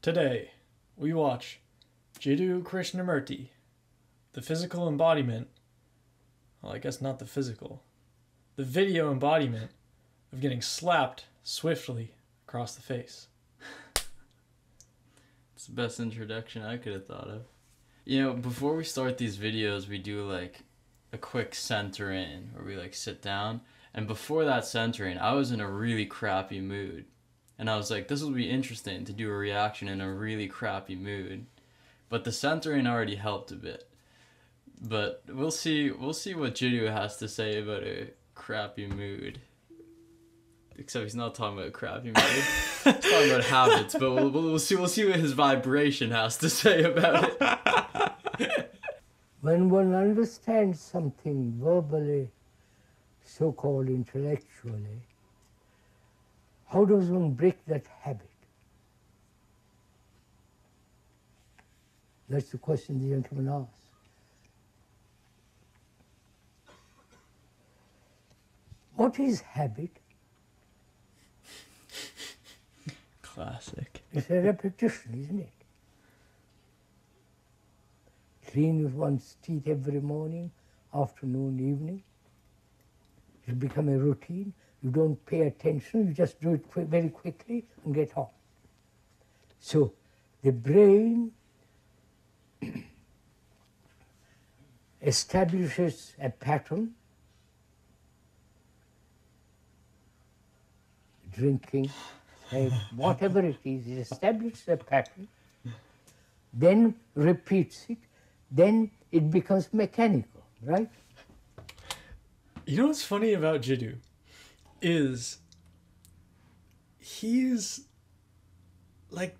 Today, we watch Jiddu Krishnamurti, the physical embodiment, well, I guess not the physical, the video embodiment of getting slapped swiftly across the face. It's the best introduction I could have thought of. You know, before we start these videos, we do like a quick center in where we like sit down. And before that center in, I was in a really crappy mood. And I was like, this will be interesting to do a reaction in a really crappy mood. But the centering already helped a bit. But we'll see what Jiddu has to say about a crappy mood. Except he's not talking about a crappy mood. He's talking about habits, but we'll see what his vibration has to say about it. When one understands something verbally, so-called intellectually, how does one break that habit? That's the question the gentleman asked. What is habit? Classic. It's a repetition, isn't it? Clean one's teeth every morning, afternoon, evening. It becomes a routine. You don't pay attention, you just do it very quickly and get on. So the brain establishes a pattern, drinking, whatever it is, it establishes a pattern, then repeats it, then it becomes mechanical, right? You know what's funny about Jiddu is he's like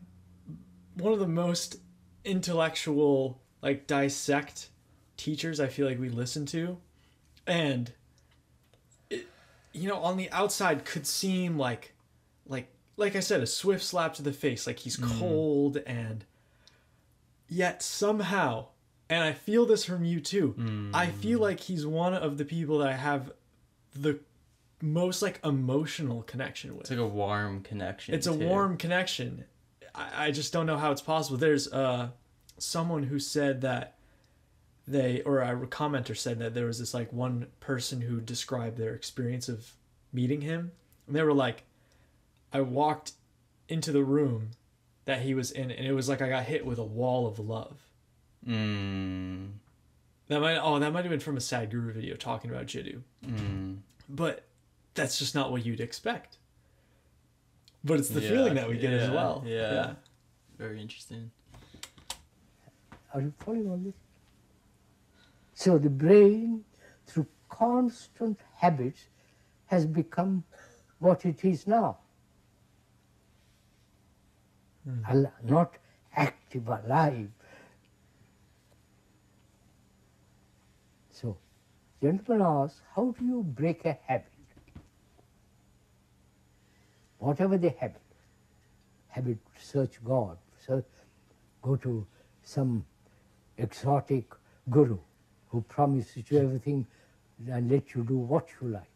one of the most intellectual, like dissect teachers I feel like we listen to, and it, you know, on the outside could seem like I said, a swift slap to the face, like he's cold, and yet somehow, and I feel this from you too, I feel like he's one of the people that I have the most like emotional connection with. It's like a warm connection. It's a warm connection. I just don't know how it's possible. There's someone who said that or a commenter said that there was this like one person who described their experience of meeting him, and they were like, I walked into the room that he was in, and it was like I got hit with a wall of love. That might have been from a Sadhguru video talking about Jiddu. But that's just not what you'd expect. But it's the feeling that we get as well. Yeah. Very interesting. Are you following on this? So the brain, through constant habits, has become what it is now. Not active, alive. So, gentleman asks, how do you break a habit? Whatever the habit, search God, go to some exotic guru who promises you everything and let you do what you like.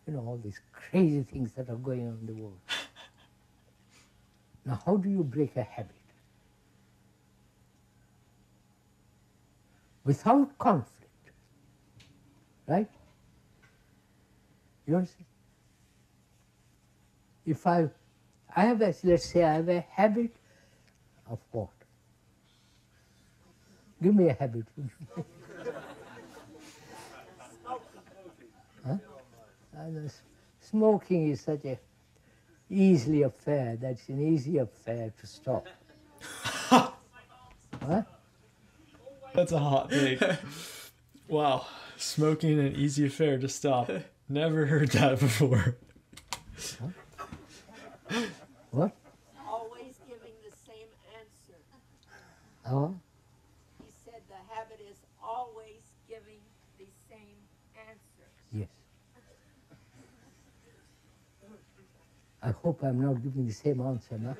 You know, all these crazy things that are going on in the world. Now, how do you break a habit? Without conflict, right? You understand? If let's say I have a habit of what? Give me a habit. Huh? Smoking is such a easy affair. That's an easy affair to stop. Huh? That's a hot take. Wow. Smoking an easy affair to stop. Never heard that before. Huh? What? Always giving the same answer. Oh? He said the habit is always giving the same answer. Yes. I hope I'm not giving the same answer now.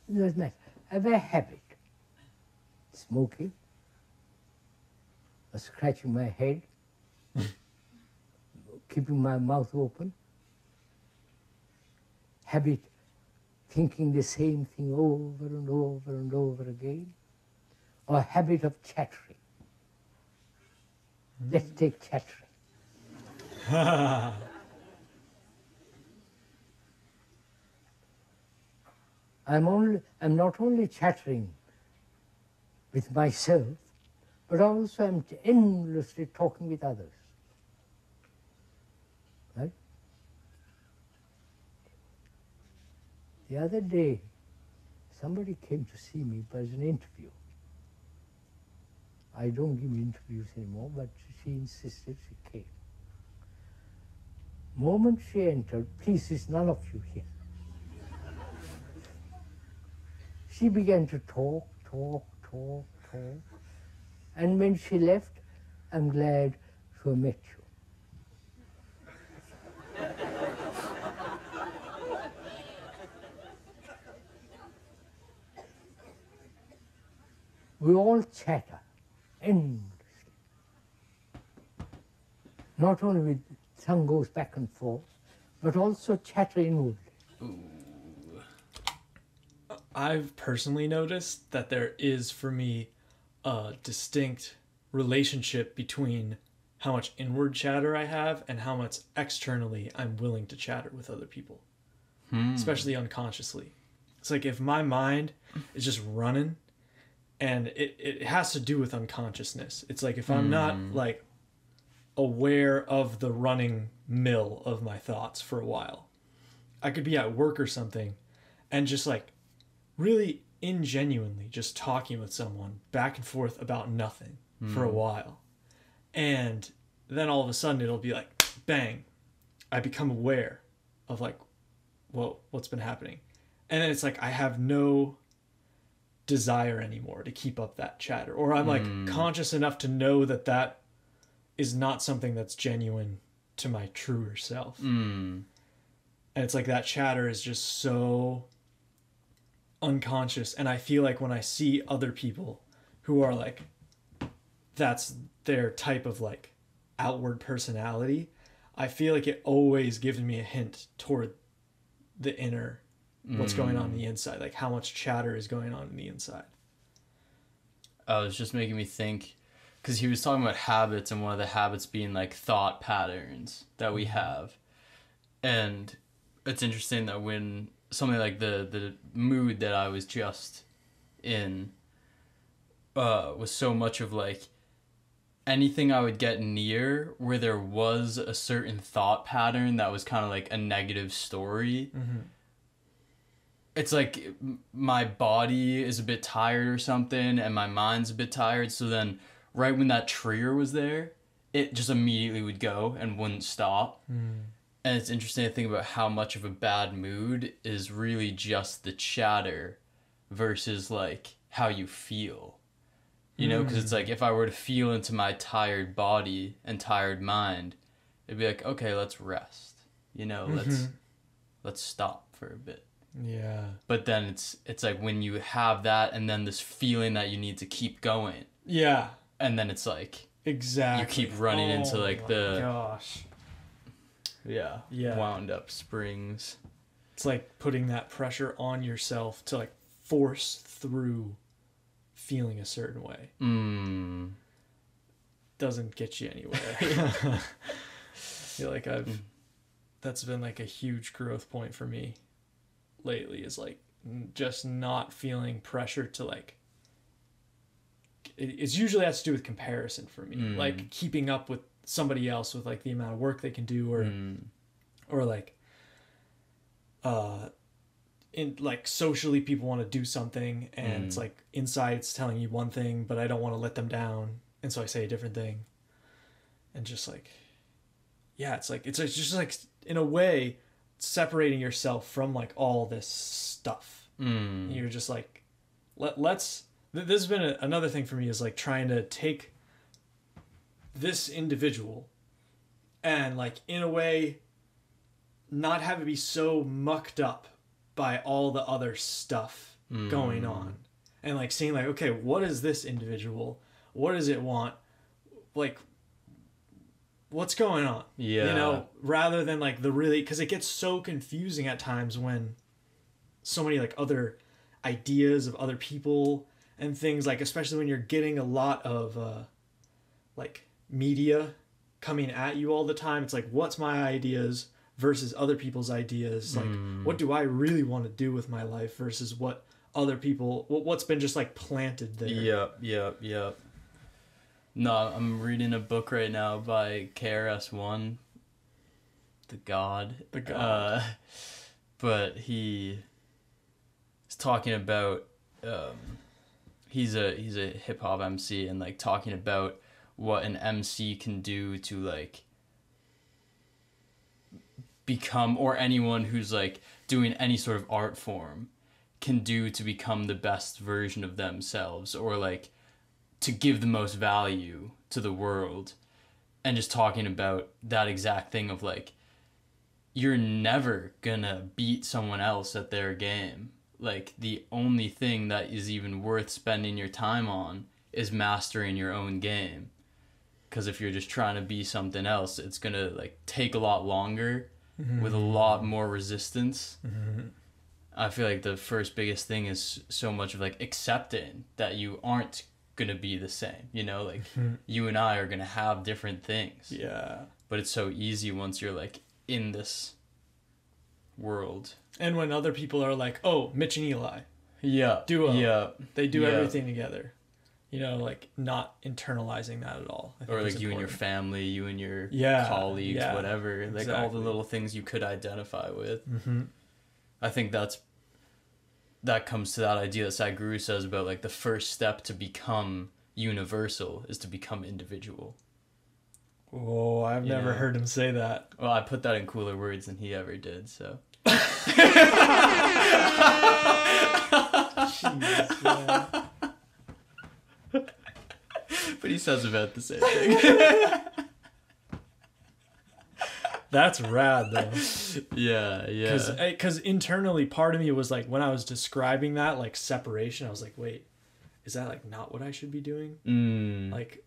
It doesn't matter. I have a habit. Smoking, or scratching my head, keeping my mouth open. Habit, thinking the same thing over and over and over again. Or habit of chattering. Let's take chattering. I'm not only chattering with myself, but also I'm endlessly talking with others. Right? The other day, somebody came to see me for an interview. I don't give interviews anymore, but she insisted she came. Moment she entered, please, there's none of you here. She began to talk. And when she left, I'm glad to have met you. We all chatter endlessly. Not only with tongue goes back and forth, but also chatter inwardly. I've personally noticed that there is, for me, a distinct relationship between how much inward chatter I have and how much externally I'm willing to chatter with other people, especially unconsciously. It's like if my mind is just running, and it has to do with unconsciousness. It's like if I'm not like aware of the running mill of my thoughts for a while, I could be at work or something and just like really ingenuinely just talking with someone back and forth about nothing for a while. And then all of a sudden it'll be like, bang, I become aware of like, whoa, what's been happening? And then it's like, I have no desire anymore to keep up that chatter. Or I'm like conscious enough to know that that is not something that's genuine to my truer self. And it's like that chatter is just so unconscious. And I feel like when I see other people who are like, that's their type of like outward personality, I feel like it always gives me a hint toward the inner, what's going on the inside, like how much chatter is going on in the inside. It was just making me think, because he was talking about habits, and one of the habits being like thought patterns that we have. And it's interesting that when something like the mood that I was just in was so much of like anything I would get near where there was a certain thought pattern that was kind of like a negative story. It's like my body is a bit tired or something, and my mind's a bit tired. So then right when that trigger was there, it just immediately would go and wouldn't stop. And it's interesting to think about how much of a bad mood is really just the chatter versus like how you feel. You know, because it's like if I were to feel into my tired body and tired mind, it'd be like, okay, let's rest. You know, let's stop for a bit. Yeah. But then it's like when you have that and then this feeling that you need to keep going. Yeah. And then it's like Exactly. you keep running into like the gosh. Yeah. Wound up springs. It's like putting that pressure on yourself to like force through feeling a certain way. Doesn't get you anywhere. I feel like that's been like a huge growth point for me lately, is like just not feeling pressure to like, it's usually has to do with comparison for me, like keeping up with somebody else with like the amount of work they can do, or like in like socially people want to do something and it's like inside it's telling you one thing, but I don't want to let them down, and so I say a different thing. And just like, yeah, it's just like in a way separating yourself from like all this stuff. You're just like, this has been another thing for me, is like trying to take this individual and like in a way not have it be so mucked up by all the other stuff going on, and like seeing like, okay, what is this individual, what does it want, like what's going on? Yeah. You know, rather than like the really, because it gets so confusing at times when so many like other ideas of other people and things, like especially when you're getting a lot of like media coming at you all the time. It's like, what's my ideas versus other people's ideas? Like, what do I really want to do with my life versus what other people, what's been just like planted there. Yep. No, I'm reading a book right now by KRS-One, the God. But he is talking about he's a hip hop MC, and like talking about what an MC can do to like become, or anyone who's like doing any sort of art form can do to become the best version of themselves, or like to give the most value to the world. And just talking about that exact thing of like, you're never gonna beat someone else at their game. Like, the only thing that is even worth spending your time on is mastering your own game. Because if you're just trying to be something else, it's gonna like take a lot longer with a lot more resistance. I feel like the first biggest thing is so much of like accepting that you aren't gonna be the same, you know, like you and I are gonna have different things. Yeah. But it's so easy once you're like in this world. And when other people are like, oh, Mitch and Eli, Yeah. duo. Yeah. They do everything together. You know, like not internalizing that at all. I think Or like is you and your important. family, you and your colleagues, whatever. Like all the little things you could identify with. I think that comes to that idea that Sadhguru says about like the first step to become universal is to become individual. Oh, I've never Yeah. heard him say that. Well, I put that in cooler words than he ever did, so. Jeez, man. But he says about the same thing. That's rad, though. Yeah. Because internally, part of me was like, when I was describing that, like, separation, I was like, wait, is that, like, not what I should be doing? Like,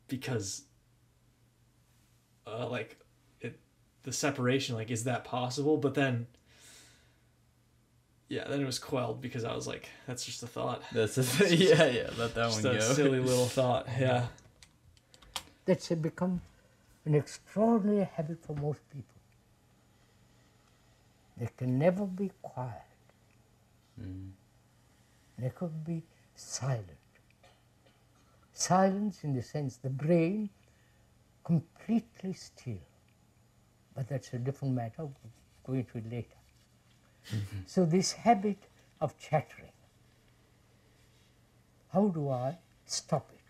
because, like, the separation, like, is that possible? But then, yeah, then it was quelled because I was like, that's just a thought. That's yeah, let that Just one a go. silly little thought, yeah. That's become an extraordinary habit for most people. They can never be quiet. They could be silent. Silence in the sense the brain completely still. But that's a different matter. We'll go into it later. So this habit of chattering, how do I stop it?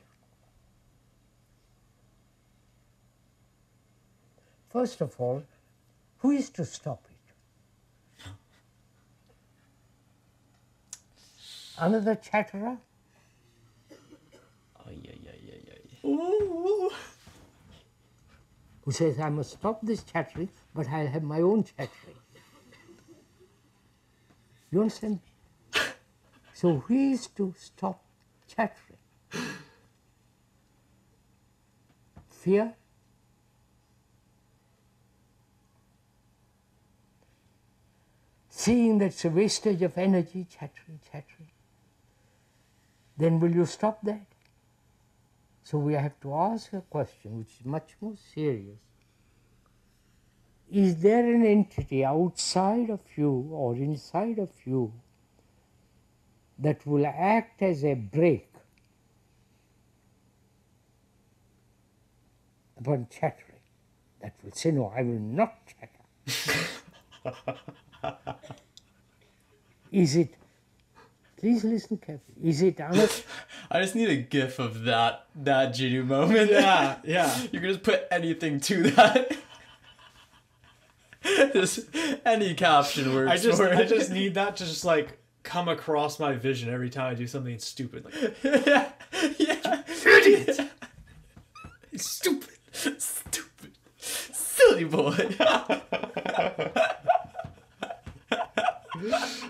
First of all, who is to stop it? Another chatterer? Oh, yeah. Ooh. Who says, I must stop this chattering, but I'll have my own chattering. You understand? So who is to stop chattering? Fear? Seeing that's a wastage of energy, chattering. Then will you stop that? So we have to ask a question which is much more serious. Is there an entity outside of you or inside of you that will act as a brake upon chattering? That will say, no, I will not chatter. Is it, please listen carefully, is it I just need a gif of that Jiddu moment. Yeah. You can just put anything to that. Just any caption works for it. I just need that to just like come across my vision every time I do something stupid. Like, yeah. idiot! Stupid. Silly boy.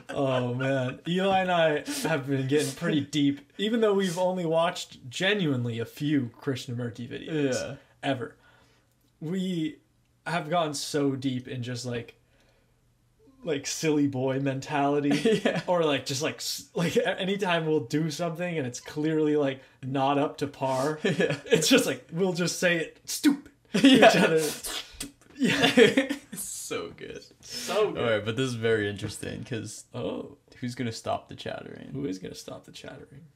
Oh man, Eli and I have been getting pretty deep, even though we've only watched genuinely a few Krishnamurti videos. Yeah. ever. We have gone so deep in just like silly boy mentality, Yeah. or like just like anytime we'll do something and it's clearly like not up to par, Yeah. it's just like we'll just say it stupid to Yeah. each other. Yeah. So good. So good. All right, but this is very interesting because Oh, who's gonna stop the chattering? who is gonna stop the chattering?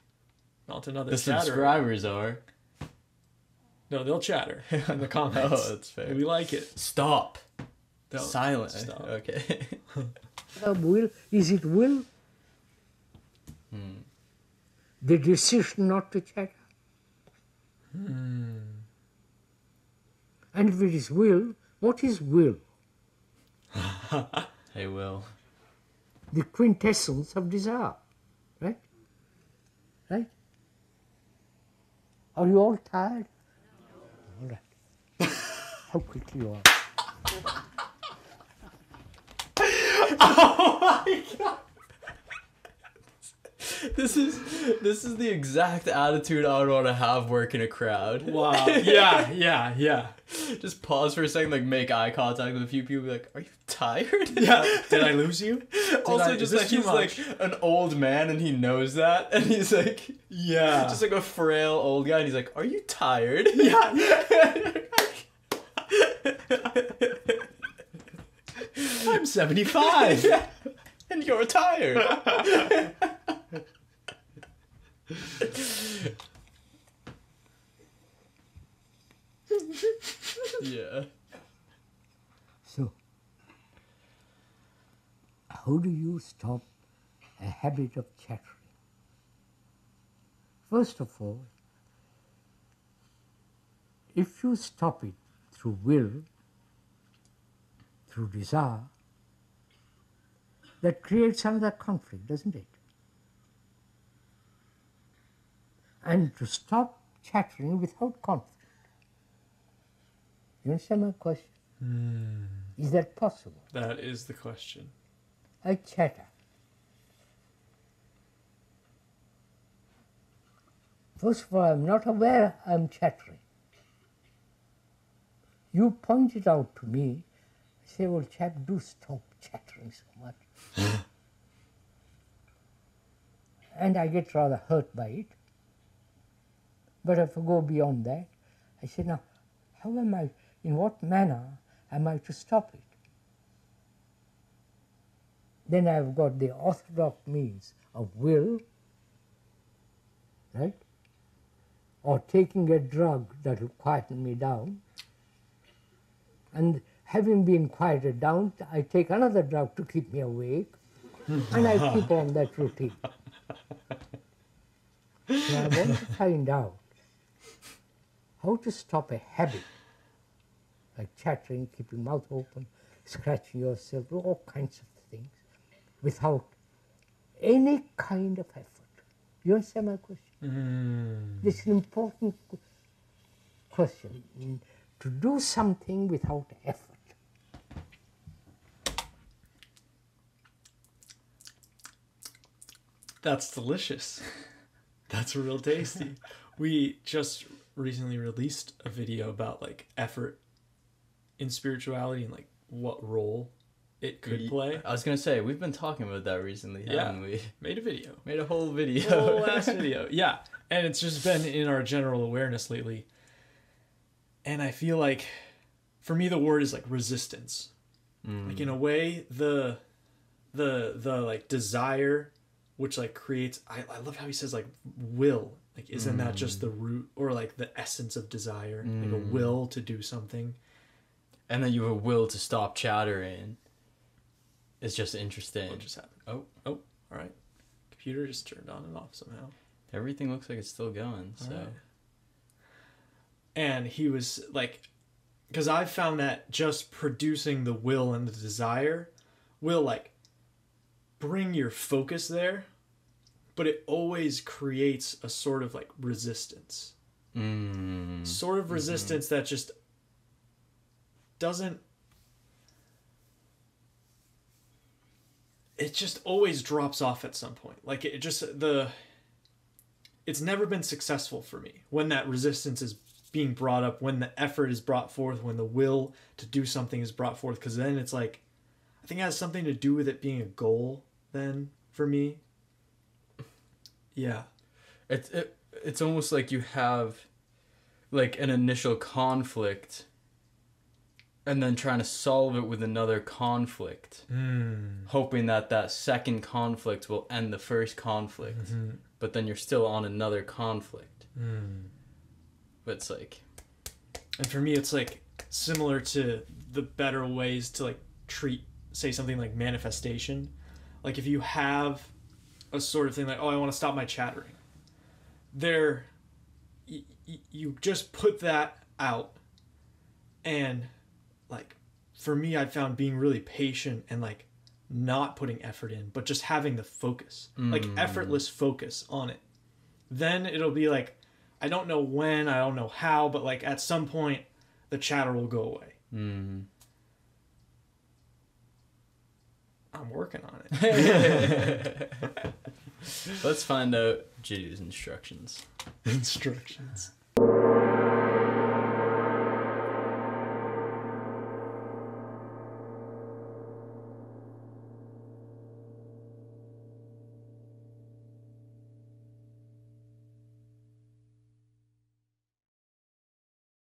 Not another The chatter. subscribers are. No, they'll chatter in the comments. Oh, that's fair. We like it. Stop. Don't Silent. stop. Okay. Will, is it will? The decision not to chatter? And if it is will, what is will? Hey, Will. The quintessence of desire, right? Right? Are you all tired? All right. How quickly you are. This is the exact attitude I would want to have working a crowd. Wow. Yeah. Just pause for a second, like make eye contact with a few people, be like, "Are you tired?" Yeah. Did I lose you? Also, is just this like too he's much? like an old man and he knows that, and he's like, Yeah. just like a frail old guy, and he's like, "Are you tired?" Yeah. I'm 75. And you're tired. Yeah. So, how do you stop a habit of chattering? First of all, if you stop it through will, through desire, that creates another conflict, doesn't it? And to stop chattering without conflict. You understand my question? Is that possible? That is the question. I chatter. First of all, I'm not aware I'm chattering. You point it out to me. I say, well, chap, do stop chattering so much. And I get rather hurt by it. But if I go beyond that, I say, now, how am I, in what manner am I to stop it? Then I've got the orthodox means of will, right? Or taking a drug that will quieten me down. And having been quieted down, I take another drug to keep me awake, and I keep on that routine. So I want to find out how to stop a habit, like chattering, keeping mouth open, scratching yourself, all kinds of things, without any kind of effort. You understand my question? This is an important question. To do something without effort. That's delicious. That's real tasty. We just recently released a video about like effort in spirituality and like what role it could play. I was gonna say, we've been talking about that recently, haven't we? Made a video. Made a whole video. Whole last video. Yeah. And it's just been in our general awareness lately. And I feel like for me the word is like resistance. Like in a way the like desire which like creates I love how he says like will. Like isn't that just the root or like the essence of desire? Like a will to do something. And then you have a will to stop chattering. It's just interesting. What just happened? Oh, all right. Computer just turned on and off somehow. Everything looks like it's still going, so. Right. And he was like, because I've found that just producing the will and the desire will like bring your focus there, but it always creates a sort of like resistance. Sort of resistance that just doesn't. It just always drops off at some point. Like it just it's never been successful for me when that resistance is being brought up, when the effort is brought forth, when the will to do something is brought forth, because then it's like, I think it has something to do with it being a goal then for me. Yeah. It's almost like you have like an initial conflict and then trying to solve it with another conflict, hoping that second conflict will end the first conflict, but then you're still on another conflict. But it's like, and for me it's like similar to the better ways to like treat, say, something like manifestation. Like if you have a sort of thing like, oh, I want to stop my chattering, there you just put that out, and like for me, I found being really patient and like not putting effort in, but just having the focus, like effortless focus on it. Then it'll be like, I don't know when, I don't know how, but like at some point the chatter will go away. I'm working on it. Let's find out Jiddu's instructions. Instructions.